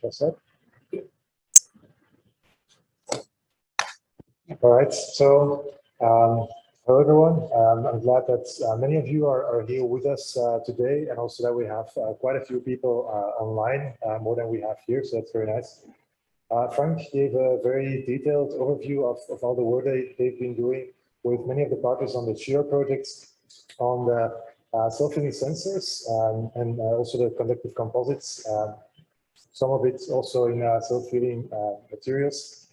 That's it. All right. So, hello everyone. I'm glad that many of you are here with us today, and also that we have quite a few people online, more than we have here. So that's very nice. Frank gave a very detailed overview of all the work they've been doing with many of the partners on the SHIRA projects, on the self-healing sensors, and also the conductive composites. Some of it also in self-healing materials.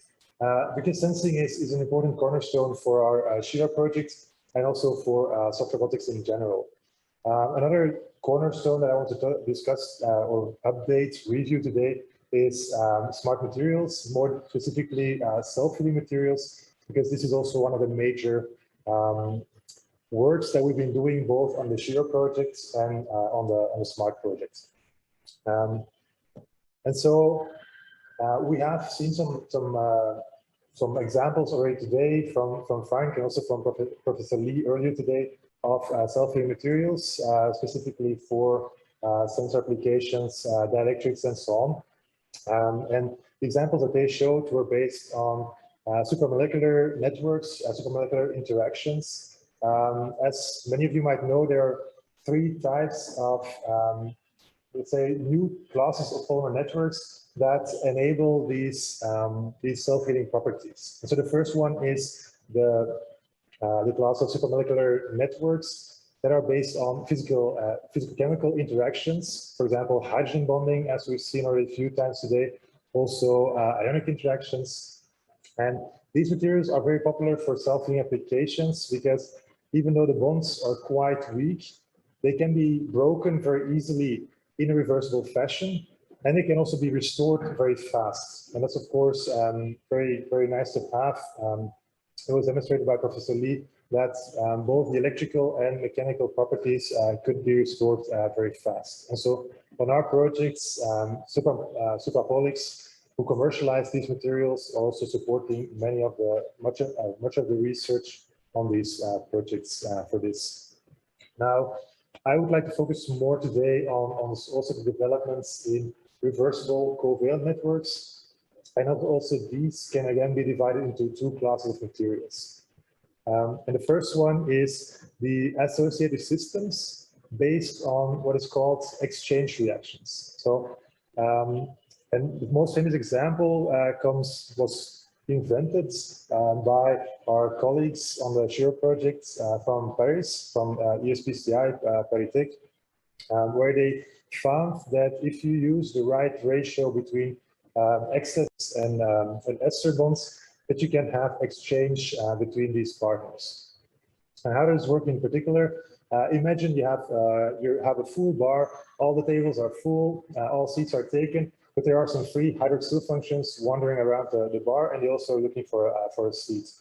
Because sensing is an important cornerstone for our SHIRA project and also for soft robotics in general. Another cornerstone that I want to discuss or update, review today is smart materials, more specifically self-healing materials, because this is also one of the major works that we've been doing both on the SHIRA projects and on the smart projects. And so we have seen some examples already today from Frank and also from Professor Lee earlier today of self-healing materials, specifically for sensor applications, dielectrics, and so on. And the examples that they showed were based on supramolecular networks, supramolecular interactions. As many of you might know, there are three types of let's say new classes of polymer networks that enable these self-healing properties. And so the first one is the class of supramolecular networks that are based on physical-chemical interactions. For example, hydrogen bonding, as we've seen already a few times today, also ionic interactions. And these materials are very popular for self-healing applications because even though the bonds are quite weak, they can be broken very easily in a reversible fashion, and they can also be restored very fast. And that's, of course, very, very nice to have. It was demonstrated by Professor Lee that both the electrical and mechanical properties could be restored very fast. And so on our projects, Suprapolics, who commercialize these materials, are also supporting much of the research on these projects for this. Now, I would like to focus more today on also the developments in reversible covalent networks. And also these can again be divided into two classes of materials. And the first one is the associative systems based on what is called exchange reactions. So, and the most famous example was invented by our colleagues on the SHIRA project from Paris, from ESPCI, Paris, where they found that if you use the right ratio between excess and ester bonds, that you can have exchange between these partners. And how does this work in particular? Imagine you have a full bar, all the tables are full, all seats are taken, but there are some free hydroxyl functions wandering around the bar, and they're also looking for a seat.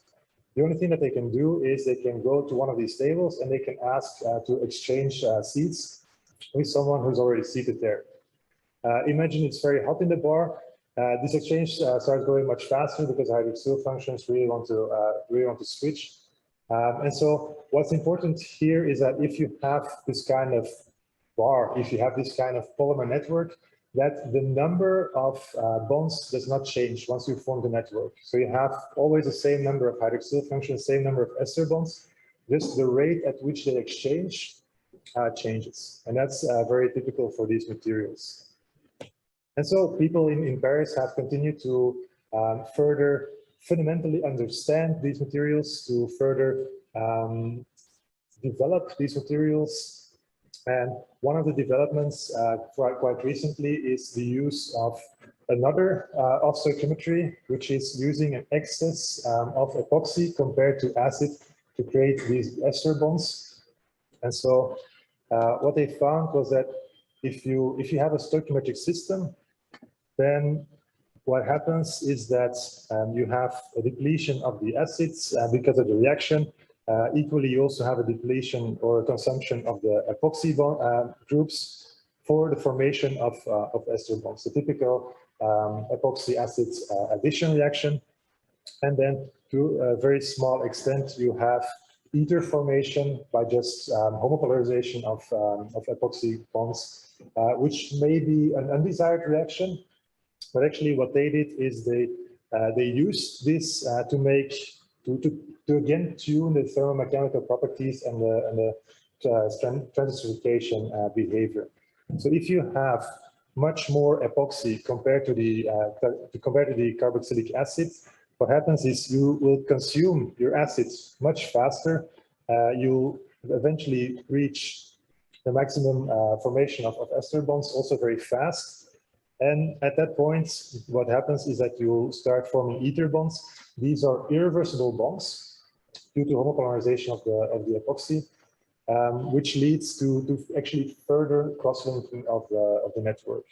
The only thing that they can do is they can go to one of these tables and they can ask to exchange seats with someone who's already seated there. Imagine it's very hot in the bar. This exchange starts going much faster because hydroxyl functions really want to switch. And so what's important here is that if you have this kind of bar, if you have this kind of polymer network, that the number of bonds does not change once you form the network. So you have always the same number of hydroxyl functions, same number of ester bonds, just the rate at which they exchange changes. And that's very typical for these materials. And so people in Paris have continued to further fundamentally understand these materials, to further develop these materials. And one of the developments quite recently is the use of another stoichiometry, which is using an excess of epoxy compared to acid to create these ester bonds. And so what they found was that if you have a stoichiometric system, then what happens is that you have a depletion of the acids because of the reaction. Equally, you also have a depletion or a consumption of the epoxy groups for the formation of ester bonds, the typical epoxy acids addition reaction. And then to a very small extent, you have ether formation by just homopolarization of epoxy bonds, which may be an undesired reaction. But actually what they did is they used this to again tune the thermomechanical properties and the transitorization behavior. So if you have much more epoxy compared to the carboxylic acid, what happens is you will consume your acids much faster. You'll eventually reach the maximum formation of ester bonds also very fast. And at that point, what happens is that you'll start forming ether bonds. These are irreversible bonds due to homopolarization of the epoxy, which leads to actually further cross-linking of the network.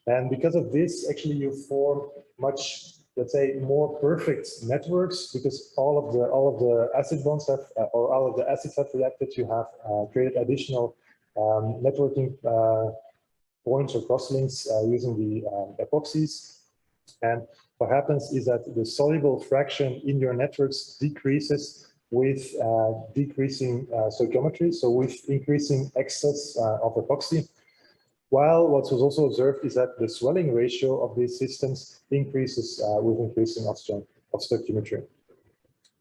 And because of this, actually you form much, let's say, more perfect networks, because all of the acid bonds have, or all of the acids have reacted. You have created additional networking points or crosslinks using the epoxies. And what happens is that the soluble fraction in your networks decreases with decreasing stoichiometry, so with increasing excess of epoxy. While what was also observed is that the swelling ratio of these systems increases with increasing of stoichiometry.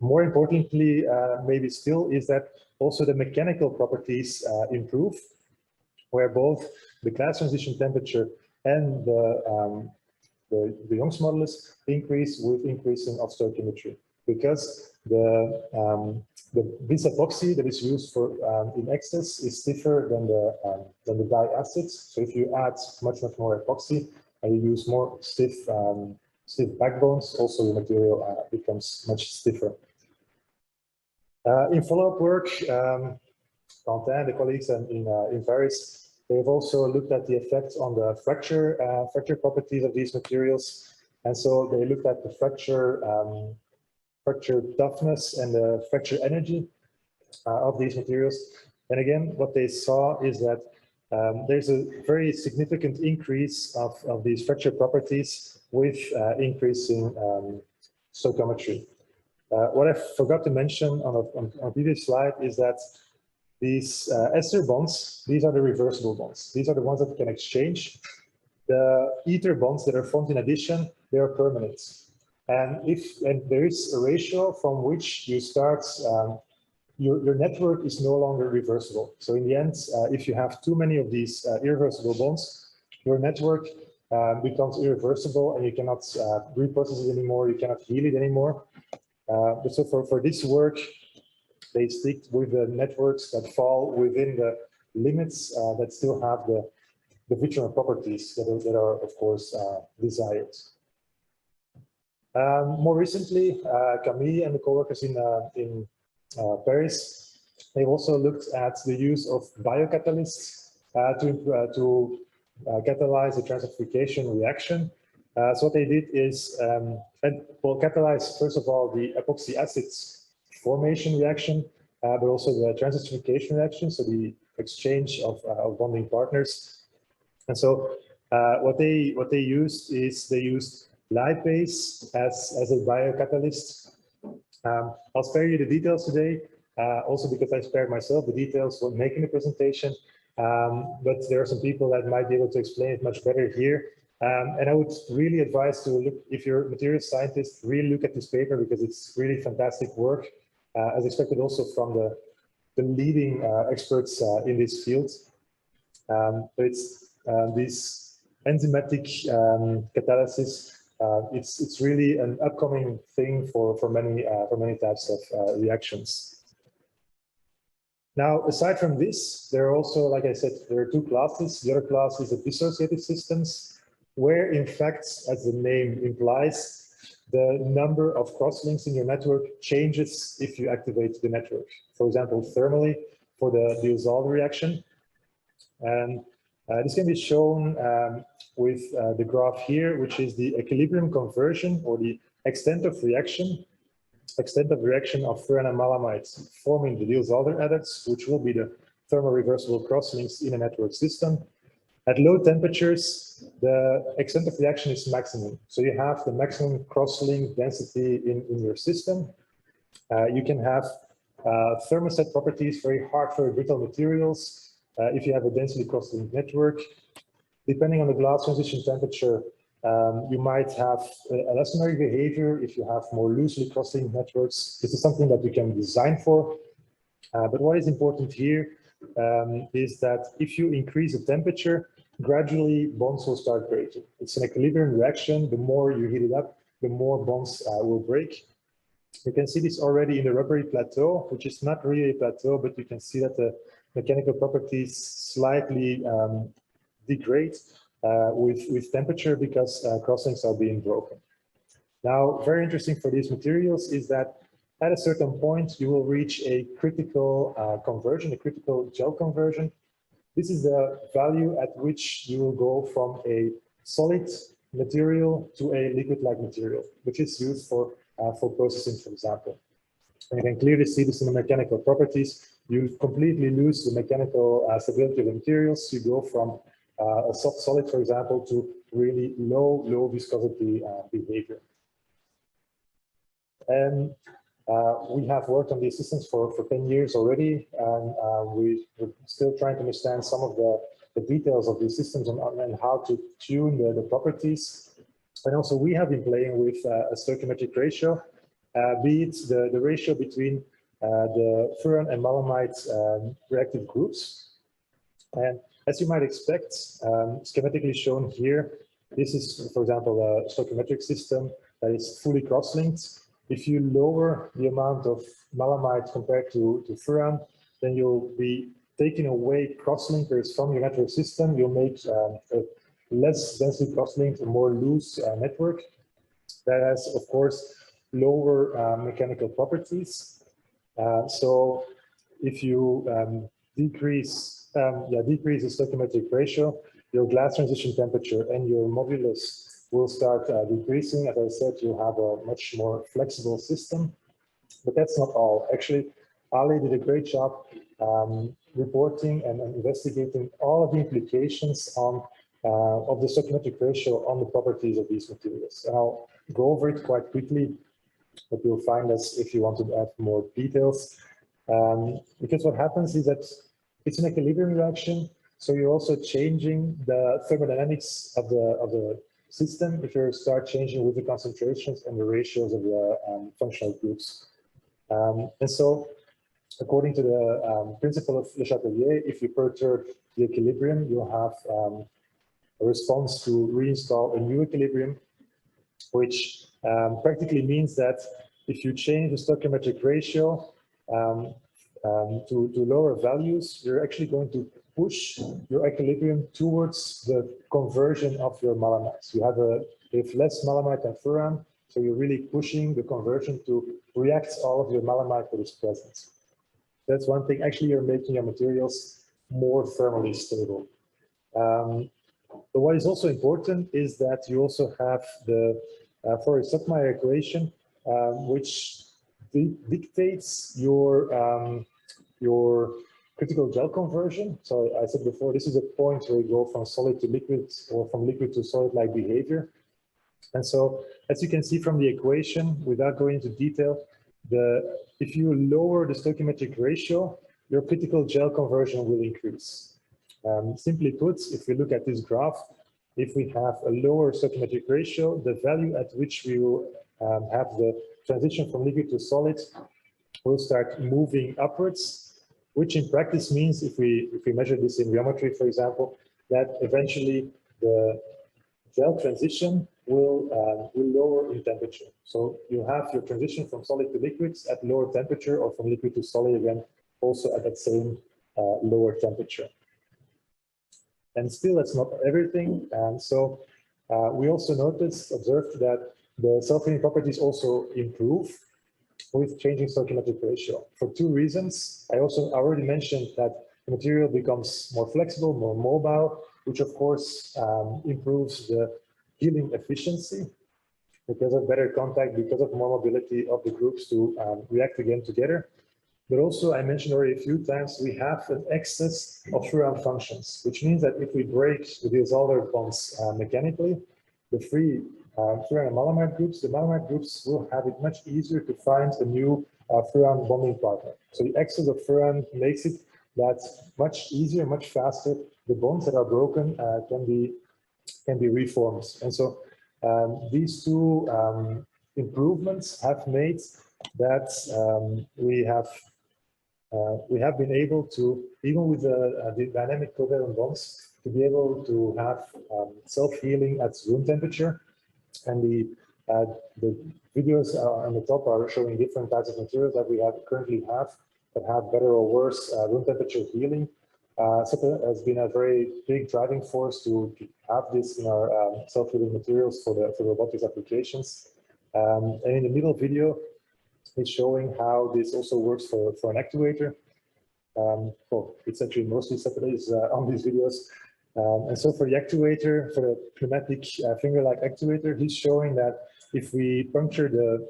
More importantly, maybe still, is that also the mechanical properties improve, where both the glass transition temperature and the Young's modulus increase with increasing of stoichiometry, because this epoxy that is used for in excess is stiffer than the dye acids. So if you add much more epoxy and you use more stiff backbones, also the material becomes much stiffer. In follow-up work, Quentin, the colleagues in Paris, they've also looked at the effects on the fracture properties of these materials, and so they looked at the fracture toughness and the fracture energy of these materials. And again, what they saw is that there's a very significant increase of these fracture properties with increasing stoichiometry. What I forgot to mention on a previous slide is that these ester bonds, these are the reversible bonds. These are the ones that can exchange. The ether bonds that are formed in addition, they are permanent. And there is a ratio from which you start, your network is no longer reversible. So in the end, if you have too many of these irreversible bonds, your network becomes irreversible and you cannot reprocess it anymore, you cannot heal it anymore. But so for this work, they stick with the networks that fall within the limits that still have the vitreal properties that are of course desired. More recently, Camille and the co-workers in Paris, they've also looked at the use of biocatalysts to catalyze the transesterification reaction. So what they did is, catalyze, first of all, the epoxy acids formation reaction, but also the transesterification reaction, so the exchange of bonding partners. And so what they used is they used lipase as a biocatalyst. I'll spare you the details today, also because I spared myself the details when making the presentation, but there are some people that might be able to explain it much better here. And I would really advise to look, if you're a materials scientist, really look at this paper, because it's really fantastic work, as expected also from the leading experts in this field. But it's this enzymatic catalysis. It's really an upcoming thing for many types of reactions. Now, aside from this, there are also, like I said, there are two classes. The other class is the dissociative systems, where in fact, as the name implies, the number of crosslinks in your network changes if you activate the network. For example, thermally for the Diels-Alder reaction. And this can be shown with the graph here, which is the equilibrium conversion, or the extent of reaction of furanamalamide forming the Diels-Alder adducts, which will be the thermoreversible crosslinks in a network system. At low temperatures, the extent of reaction is maximum. So you have the maximum crosslink density in your system. You can have thermoset properties, very hard, very brittle materials. If you have a densely crosslink network, Depending on the glass transition temperature, you might have a elastomeric behavior if you have more loosely crossing networks. This is something that you can design for. But what is important here is that if you increase the temperature, gradually bonds will start breaking. It's an equilibrium reaction. The more you heat it up, the more bonds will break. You can see this already in the rubbery plateau, which is not really a plateau, but you can see that the mechanical properties slightly degrade with temperature because crossings are being broken. Now, very interesting for these materials is that at a certain point, you will reach a critical conversion, a critical gel conversion. This is the value at which you will go from a solid material to a liquid-like material, which is used for processing, for example. And you can clearly see this in the mechanical properties. You completely lose the mechanical stability of the materials. You go from a soft solid, for example, to really low viscosity behavior. And we have worked on these systems for 10 years already, and we're still trying to understand some of the details of these systems and how to tune the properties. And also we have been playing with a stoichiometric ratio, be it the ratio between the furan and malamide reactive groups. And as you might expect, schematically shown here, this is, for example, a stoichiometric system that is fully cross-linked. If you lower the amount of malamide compared to furan, then you'll be taking away cross-linkers from your network system. You'll make a less densely cross-linked, more loose network that has, of course, lower mechanical properties. So if you decrease the stoichiometric ratio, your glass transition temperature and your modulus will start decreasing. As I said, you have a much more flexible system, but that's not all. Actually, Ali did a great job reporting and investigating all of the implications of the stoichiometric ratio on the properties of these materials. And I'll go over it quite quickly, but you'll find us if you want to add more details. Because what happens is that it's an equilibrium reaction, so you're also changing the thermodynamics of the system if you start changing with the concentrations and the ratios of the functional groups. And so, according to the principle of Le Chatelier, if you perturb the equilibrium, you'll have a response to reinstall a new equilibrium, which practically means that if you change the stoichiometric ratio to lower values, you're actually going to push your equilibrium towards the conversion of your malamides. You have less malamide than furan, so you're really pushing the conversion to react all of your malamide that is present. That's one thing. Actually, you're making your materials more thermally stable. But what is also important is that you also have the Fourier-Stockmaier equation, which dictates your critical gel conversion. So I said before, this is a point where you go from solid to liquid or from liquid to solid-like behavior. And so, as you can see from the equation, without going into detail, if you lower the stoichiometric ratio, your critical gel conversion will increase. Simply put, if we look at this graph, if we have a lower stoichiometric ratio, the value at which we will have the transition from liquid to solid will start moving upwards, which in practice means, if we measure this in rheometry, for example, that eventually the gel transition will lower in temperature. So you have your transition from solid to liquids at lower temperature, or from liquid to solid again, also at that same lower temperature. And still, that's not everything. And so we also observed that the self-healing properties also improve with changing stoichiometric ratio for two reasons. I already mentioned that the material becomes more flexible, more mobile, which of course improves the healing efficiency because of better contact, because of more mobility of the groups to react again together. But also, I mentioned already a few times, we have an excess of furan functions, which means that if we break the disolder bonds mechanically, the free furan and malamide groups, the malamide groups will have it much easier to find a new furan bonding partner. So the excess of furan makes it that much easier, much faster, the bonds that are broken can be reformed. And so these two improvements have made that we have been able to, even with the dynamic covalent bonds, to be able to have self-healing at room temperature. And the videos on the top are showing different types of materials that we currently have that have better or worse room temperature healing. SEPA has been a very big driving force to have this in our self-healing materials for the robotics applications. And in the middle video, it's showing how this also works for an actuator. Well, it's actually mostly separated on these videos. And so for the actuator, for the pneumatic finger-like actuator, he's showing that if we puncture the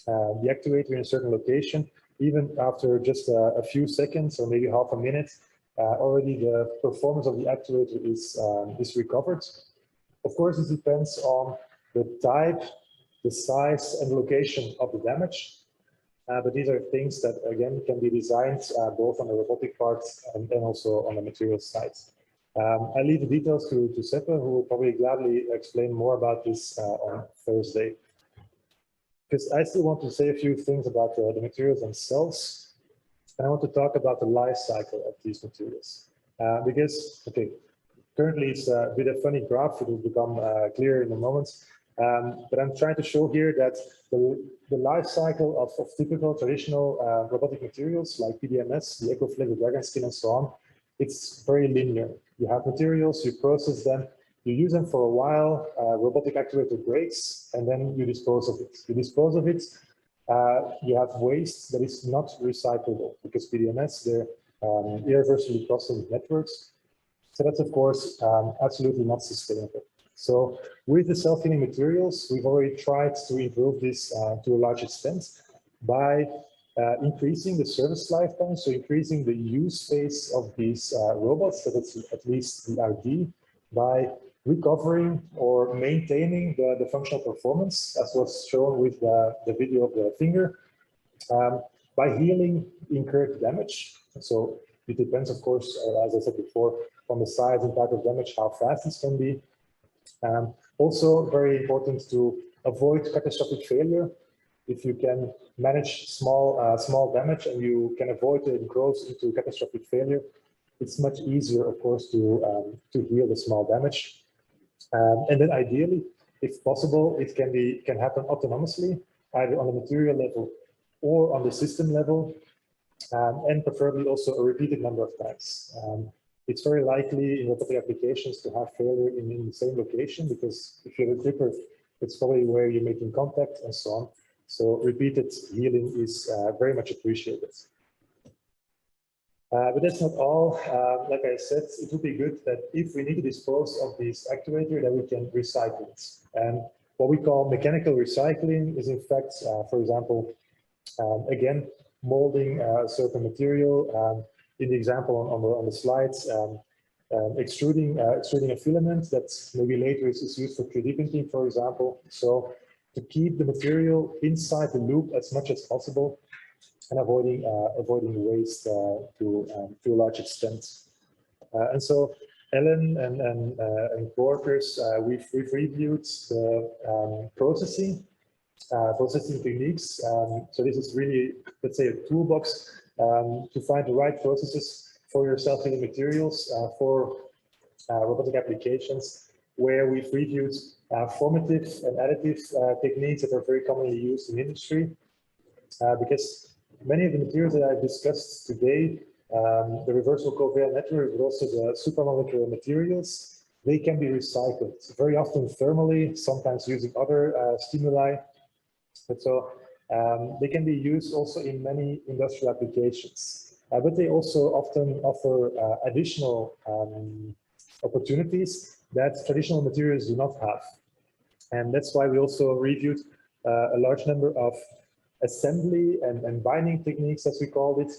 actuator in a certain location, even after just a few seconds or maybe half a minute, already the performance of the actuator is recovered. Of course, this depends on the type, the size, and location of the damage. But these are things that, again, can be designed both on the robotic parts and also on the materials side. I leave the details to Seppe, who will probably gladly explain more about this on Thursday. Because I still want to say a few things about the materials themselves. And I want to talk about the life cycle of these materials. Because, okay, currently it's a bit of a funny graph, it will become clearer in a moment. But I'm trying to show here that the life cycle of typical traditional robotic materials like PDMS, the EcoFlex, the Dragon Skin, and so on, it's very linear. You have materials, you process them, you use them for a while, robotic actuator breaks, and then you dispose of it. You dispose of it, you have waste that is not recyclable because PDMS, they're irreversibly crossing networks. So that's, of course, absolutely not sustainable. So with the self-healing materials, we've already tried to improve this to a large extent by increasing the service lifetime, so increasing the use phase of these robots, so that's at least the idea, by recovering or maintaining the functional performance, as was shown with the video of the finger, by healing incurred damage. So it depends, of course, as I said before, on the size and type of damage, how fast this can be. Also very important to avoid catastrophic failure. If you can manage small damage and you can avoid it grows into catastrophic failure, it's much easier, of course, to heal the small damage. And then ideally, if possible, it can happen autonomously, either on the material level or on the system level, and preferably also a repeated number of times. It's very likely in robotic applications to have failure in the same location, because if you're a gripper, it's probably where you're making contact and so on. So repeated healing is very much appreciated. But that's not all. Like I said, it would be good that if we need to dispose of this actuator, that we can recycle it. And what we call mechanical recycling is, in fact, for example, again, molding a certain material. In the example on the slides, extruding a filament that maybe later is used for 3D printing, for example. So to keep the material inside the loop as much as possible and avoiding waste to a large extent. And so Ellen and co-workers, we've reviewed the processing techniques. So this is really, let's say, a toolbox to find the right processes for your self-healing materials for robotic applications, where we've reviewed formative and additive techniques that are very commonly used in industry. Because many of the materials that I've discussed today, the reversible covalent network, but also the supramolecular materials, they can be recycled, very often thermally, sometimes using other stimuli. But so they can be used also in many industrial applications, but they also often offer additional opportunities that traditional materials do not have. And that's why we also reviewed a large number of assembly and binding techniques, as we called it,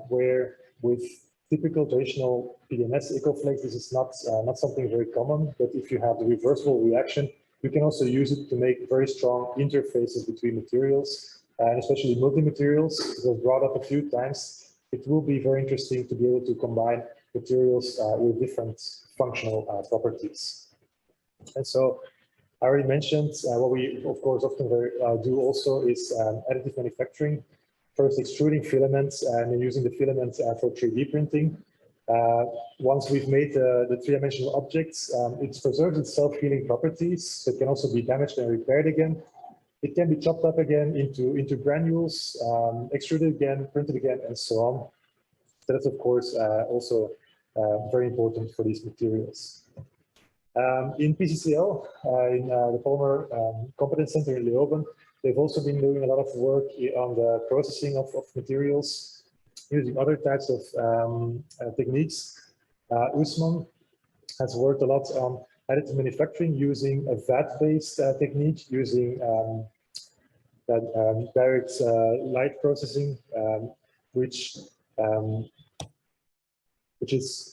where with typical traditional PDMS EcoFlex, this is not something very common, but if you have the reversible reaction, you can also use it to make very strong interfaces between materials, and especially multi-materials. It was brought up a few times. it will be very interesting to be able to combine materials with different functional properties. And so I already mentioned what we, of course, often do also is additive manufacturing. First, extruding filaments and then using the filaments for 3D printing. Once we've made the three-dimensional objects, it preserves its self-healing properties. So it can also be damaged and repaired again. It can be chopped up again into granules, extruded again, printed again, and so on. So that's, of course, also very important for these materials. In PCCL, in the Polymer Competence Center in Leoben, they've also been doing a lot of work on the processing of materials using other types of techniques. Usman has worked a lot on additive manufacturing using a VAT-based technique, using direct light processing, which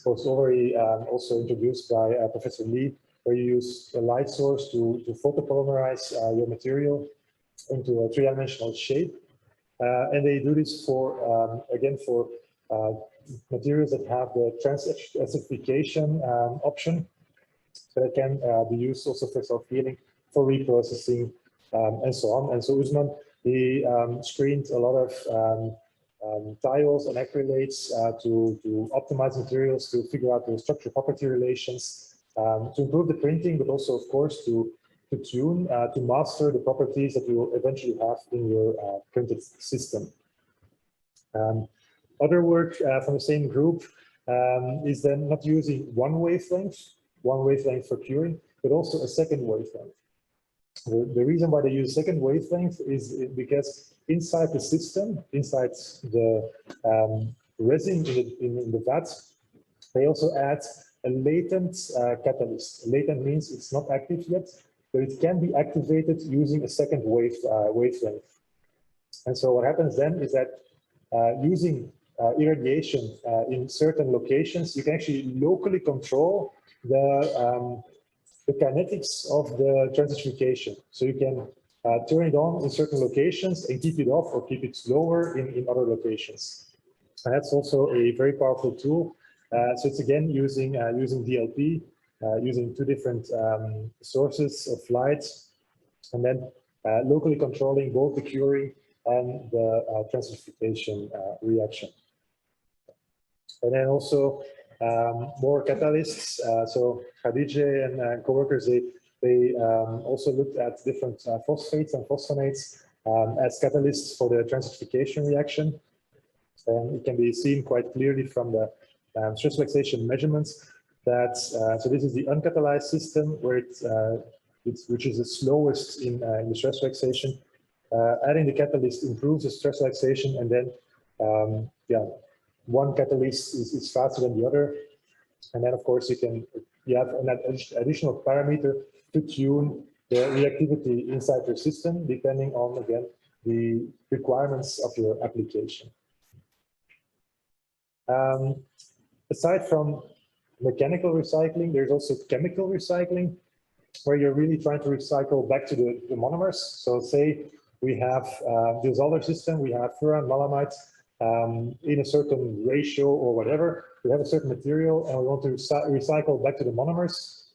was already also introduced by Professor Lee, where you use a light source to photopolymerize your material into a three-dimensional shape. And they do this for, again, for materials that have the trans-acidification option. So that can be used also for self-healing, for reprocessing, and so on. And so Usman, he screened a lot of tiols and acrylates to optimize materials, to figure out the structure property relations, to improve the printing, but also, of course, to tune, to master the properties that you will eventually have in your printed system. Other work from the same group is then not using one wavelength for curing, but also a second wavelength. The reason why they use second wavelength is because inside the system, inside the resin in the vat, they also add a latent catalyst. Latent means it's not active yet, but it can be activated using a second wavelength. And so what happens then is that using irradiation in certain locations, you can actually locally control the kinetics of the transification. So you can turn it on in certain locations and keep it off or keep it slower in other locations. And that's also a very powerful tool. So it's again using DLP, using two different sources of light, and then locally controlling both the curing and the transification reaction. And then also more catalysts. So Khadija and co-workers, they also looked at different phosphates and phosphonates as catalysts for the transification reaction. And it can be seen quite clearly from the stress relaxation measurements that, so this is the uncatalyzed system where which is the slowest in the stress relaxation. Adding the catalyst improves the stress relaxation, and then one catalyst is faster than the other. And then, of course, you have an additional parameter to tune the reactivity inside your system, depending on, again, the requirements of your application. Aside from mechanical recycling, there's also chemical recycling, where you're really trying to recycle back to the monomers. So say we have this other system, we have furan, malamite, in a certain ratio or whatever. We have a certain material and we want to recycle back to the monomers.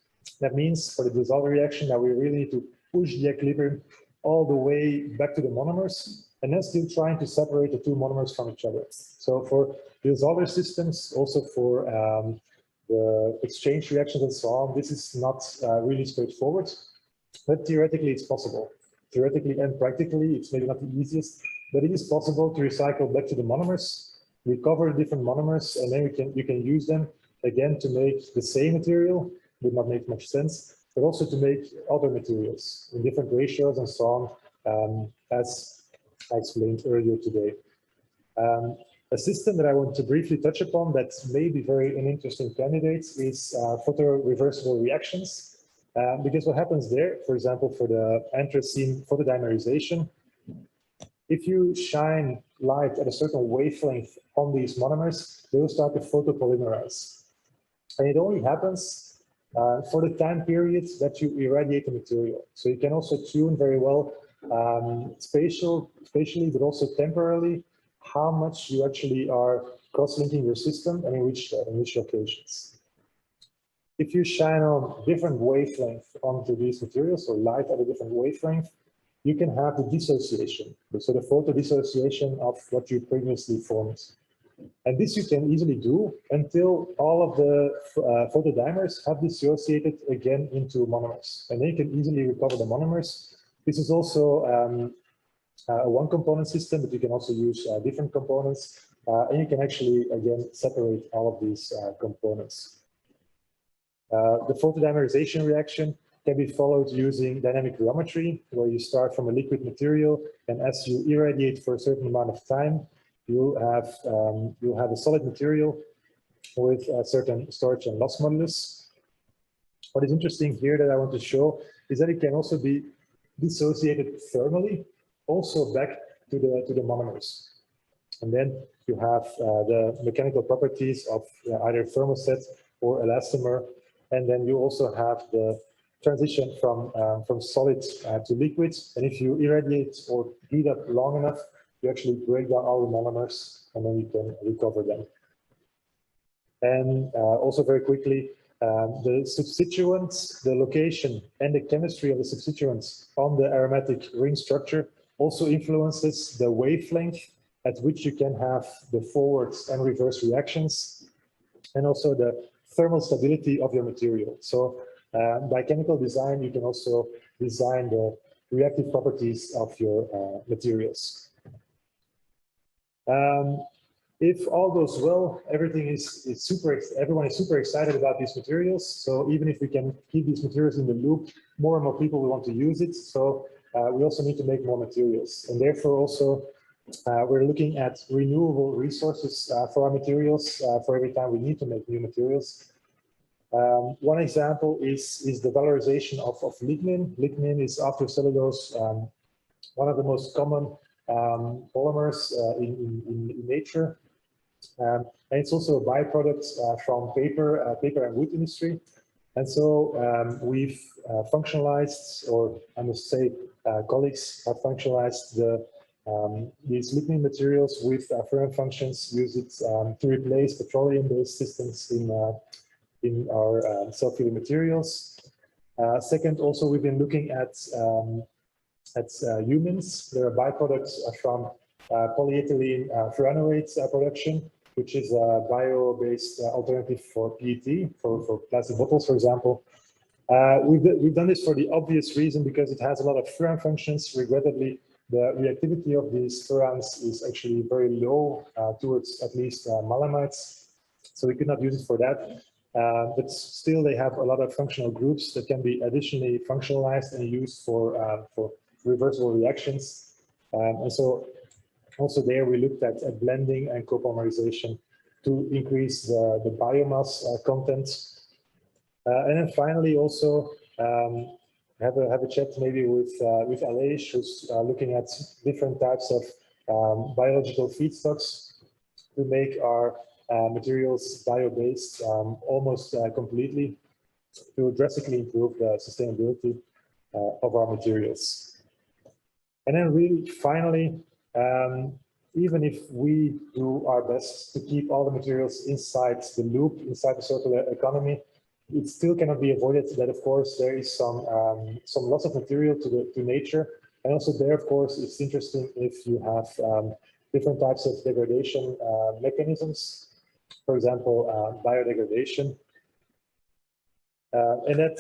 That means for the dissolve reaction that we really need to push the equilibrium all the way back to the monomers, and then still trying to separate the two monomers from each other. So for dissolver systems, also for the exchange reactions and so on, this is not really straightforward, but theoretically it's possible. Theoretically and practically, it's maybe not the easiest, but it is possible to recycle back to the monomers, recover different monomers, and then you can use them again to make the same material. Would not make much sense, but also to make other materials in different ratios and so on, as I explained earlier today. A system that I want to briefly touch upon that may be an interesting candidate is photoreversible reactions. Because what happens there, for example, for the anthracene photodimerization, if you shine light at a certain wavelength on these monomers, they will start to photopolymerize. And it only happens for the time period that you irradiate the material. So you can also tune very well spatially, but also temporarily, how much you actually are cross-linking your system and in which locations. If you shine on different wavelength onto these materials or light at a different wavelength, you can have the dissociation, so the photo dissociation of what you previously formed. And this you can easily do until all of the photodimers have dissociated again into monomers. And then you can easily recover the monomers. This is also a one-component system, but you can also use different components. And you can actually, again, separate all of these components. The photodimerization reaction can be followed using dynamic rheometry, where you start from a liquid material, and as you irradiate for a certain amount of time, you'll have a solid material with a certain storage and loss modulus. What is interesting here that I want to show is that it can also be dissociated thermally, also back to the monomers. And then you have the mechanical properties of either thermoset or elastomer. And then you also have the transition from solid to liquid. And if you irradiate or heat up long enough, you actually break down all the monomers and then you can recover them. And also very quickly, the substituents, the location and the chemistry of the substituents on the aromatic ring structure also influences the wavelength at which you can have the forward and reverse reactions, and also the thermal stability of your material. So by chemical design, you can also design the reactive properties of your materials. If all goes well, everyone is super excited about these materials. So even if we can keep these materials in the loop, more and more people will want to use it. So we also need to make more materials. And therefore also, we're looking at renewable resources for our materials for every time we need to make new materials. One example is the valorization of lignin. Lignin is, after cellulose, one of the most common polymers in nature. And it's also a byproduct from paper and wood industry. And so we've functionalized, or I must say, colleagues have functionalized these lignin materials with firm functions, use it to replace petroleum-based systems in our self-healing materials. Second, also we've been looking at humans. There are byproducts from polyethylene furanoate production, which is a bio-based alternative for PET, for plastic bottles, for example. We've done this for the obvious reason, because it has a lot of furan functions. Regrettably, the reactivity of these furans is actually very low towards at least malamides. So we could not use it for that. But still, they have a lot of functional groups that can be additionally functionalized and used for reversible reactions. And so also there we looked at blending and copolymerization to increase the biomass content. And then finally also have a chat maybe with Aleix, who's looking at different types of biological feedstocks to make our materials bio-based almost completely, to drastically improve the sustainability of our materials. And then really finally, even if we do our best to keep all the materials inside the loop, inside the circular economy, it still cannot be avoided that, of course, there is some loss of material to nature. And also there, of course, it's interesting if you have different types of degradation mechanisms, for example, biodegradation. And that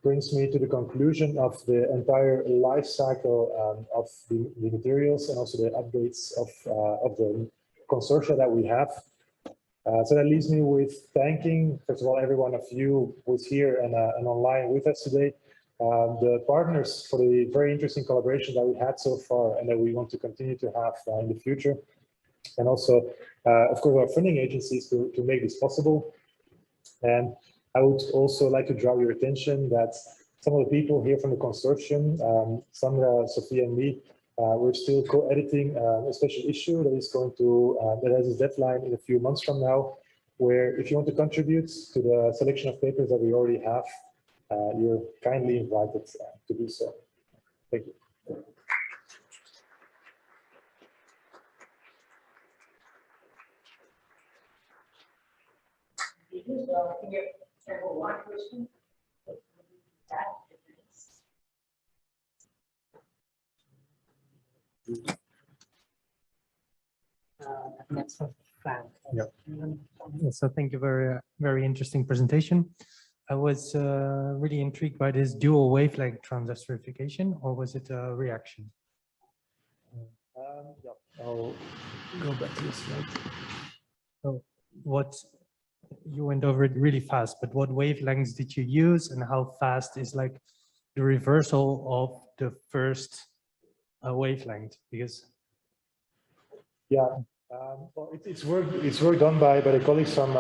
brings me to the conclusion of the entire life cycle of the materials, and also the updates of the consortia that we have. So that leaves me with thanking, first of all, every one of you who's here and online with us today, the partners for the very interesting collaboration that we had so far and that we want to continue to have in the future. And also, of course, our funding agencies to make this possible. And I would also like to draw your attention that some of the people here from the consortium, Sandra, Sophia, and me, we're still co-editing a special issue that is going to, that has a deadline in a few months from now, where if you want to contribute to the selection of papers that we already have, you're kindly invited to do so. Thank you. Can you have one question? That's for Frank. Yep. Yeah, so thank you for a very interesting presentation. I was really intrigued by this dual wavelength transesterification, or was it a reaction? Yeah. I'll Go back to this slide. So what, you went over it really fast, but what wavelengths did you use and how fast is like the reversal of the first wavelength? Because Yeah, well, it's work done by the colleagues from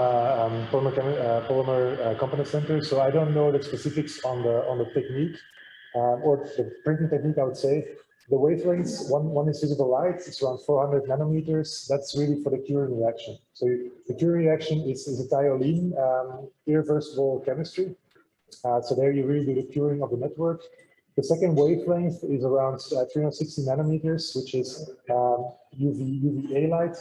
polymer component center. So I don't know the specifics on the technique or the printing technique. I would say the wavelengths. One is visible light. It's around 400 nanometers. That's really for the curing reaction. So the curing reaction is a thiolene irreversible chemistry. So there you really do the curing of the network. The second wavelength is around 360 nanometers, which is UVA light.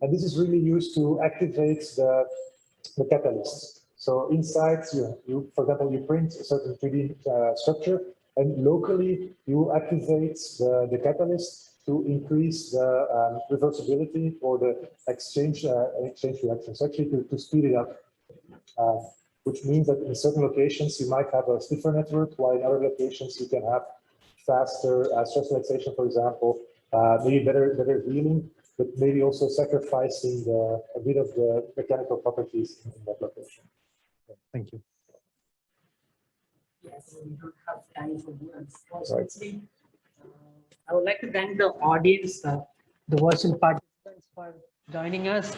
And this is really used to activate the catalyst. So inside, you, for example, you print a certain 3D structure, and locally you activate the catalyst to increase the reversibility or the exchange reactions, actually to speed it up. Which means that in certain locations you might have a stiffer network, while in other locations you can have faster stress relaxation, for example, maybe better healing, but maybe also sacrificing a bit of the mechanical properties in that location. thank you. Yes, we don't have time for more, Right. unfortunately. I would like to thank the audience, the virtual participants for joining us.